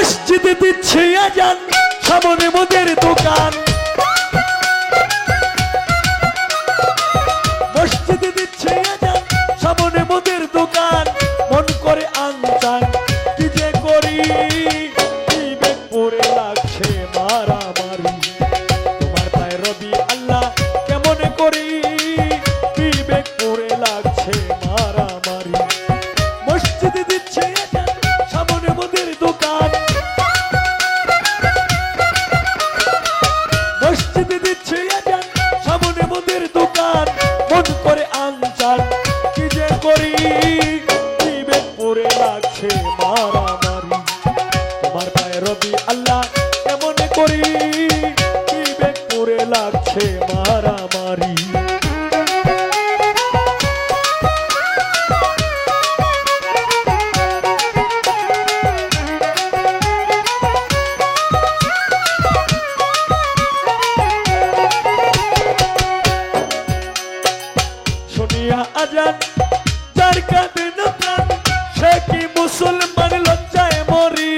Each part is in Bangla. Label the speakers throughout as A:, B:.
A: মসজিদে দিচ্ছে আজান, সামনে মোদের দোকান। মসজিদে দিচ্ছে আজান, সামনে মোদের দোকান। মন করে আনচান, কি যে করি, বিবেক পড়ে লাগছে মারামারি। তোমার পায়ে রবি আল্লাহ কেমন করি, বিবেক পড়ে লাগছে মারামারি। মসজিদে দিচ্ছে আজান, সামনে মোদের দোকান। মসজিদে দিচ্ছে আজান, সামনে মোদের দোকান। মন করে আনচান, কি যে করি, বিবেক পড়ে লাগছে মারামারি। তোমার পায়ে রবি আল্লাহ কেমন করি, বিবেক পড়ে লাগছে মারামারি। শুনিয়া আজান যার কাঁদে না প্রাণ, সে কি মুসলমান লজ্জায় মরি।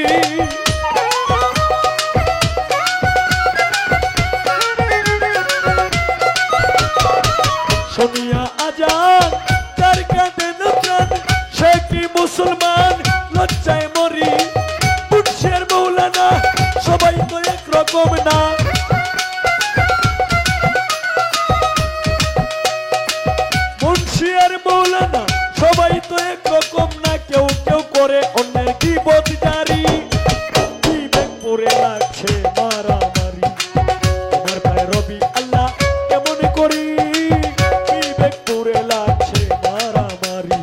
A: শুনিয়া আজান যার কাঁদে না প্রাণ, সে কি মুসলমান লজ্জায় মরি। মুন্সির মৌলানা সবাই তো একরকম না। মুন্সির মৌলানা সবাই তো একরকম না। কেউ কেউ করে অন্যের গীবত জারি, বিবেক পড়ে লাগছে মারামারি। তোমার পায়ে রবি আল্লাহ কেমন করি, বিবেক পড়ে লাগছে মারামারি।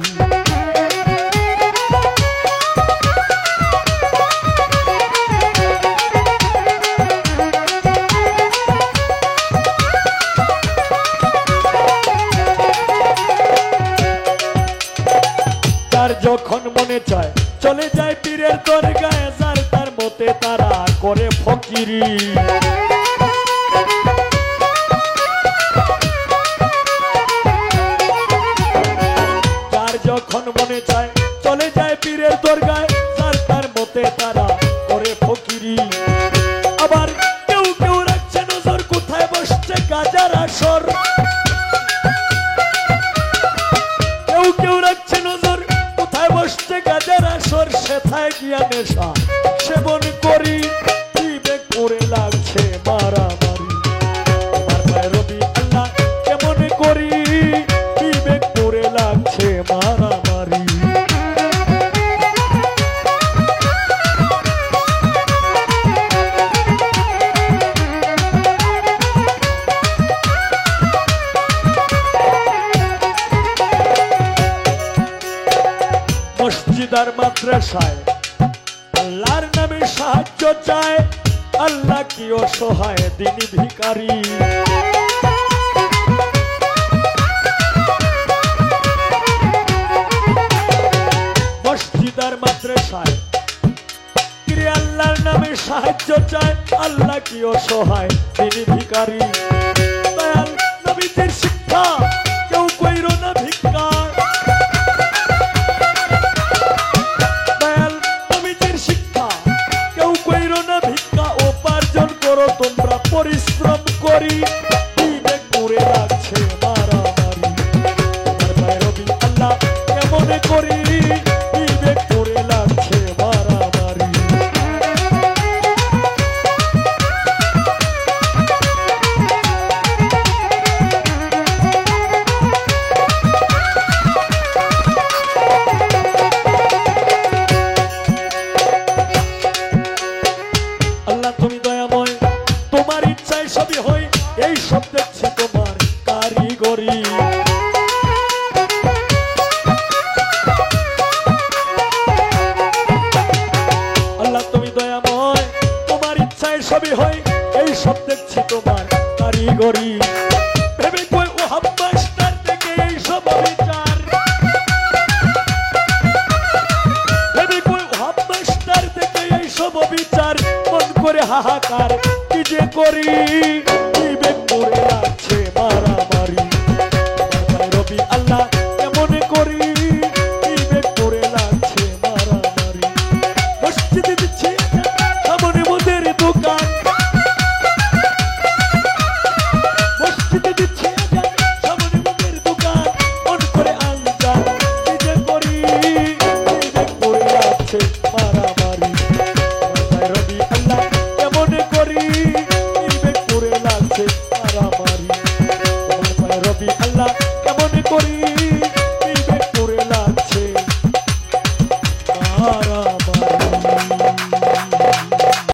A: যার যখন মনে চায় চলে যায় পীরের দরগায়, যার তার মতে তারা করে ফকিরি। যার যখন মনে চায় চলে যায় পীরের দরগায়, যার তার মতে তারা করে ফকিরি। আবার কেউ কেউ রাখছে নজর, কোথায় বসছে গাজার আসর। কেউ কেউ রাখছে নজর, কোথায় বসছে গাজার আসর। সেথায় গিয়া নেশা সেবন করি, বিবেক পড়ে লাগছে মারামারি। তোমার পায়ে রবি আল্লাহ কেমন করি, বিবেক পড়ে লাগছে মারামারি। মসজিদ আর মাদ্রাসায় আল্লাহর নামে সাহায্য চায়, আল্লাহ কি অসহায় দিনী ভিখারি। মসজিদ আর মাদ্রাসায় আল্লাহর নামে সাহায্য চায়, আল্লাহ কি অসহায় দিনী ভিখারি। দয়াল নবীজির শিক্ষা কেউ কইর না ভিক্ষা। দয়াল নবীজির শিক্ষা কেউ কইর না ভিক্ষা। উপার্জন করো তোমরা পরিশ্রম করি, বিবেক পড়ে লাগছে মারামারি। তোমার পায়ে রবি আল্লাহ কেমন করি, বিবেক পড়ে লাগছে মারামারি। আল্লাহ তুমি দয়াময়, তোমার ইচ্ছায় সবই হয়, এই সব দেখছি তোমার কারিগরি। আল্লাহ তুমি দয়াময়, তোমার ইচ্ছায় সবই হয়, এই সব দেখছি তোমার কারিগরি। ভেবে কই ও হাব্বাসটার থেকে এই সব বিচার। ভেবে কই ও হাব্বাসটার থেকে এই সব বিচার। মন করে হাহাকার, কি যে করি, বিবেক পড়ে লাগছে মারামারি। রবি আল্লাহ কেমন করি, বিবেক পড়ে লাগছে মারামারি। মসজিদে দিচ্ছে করি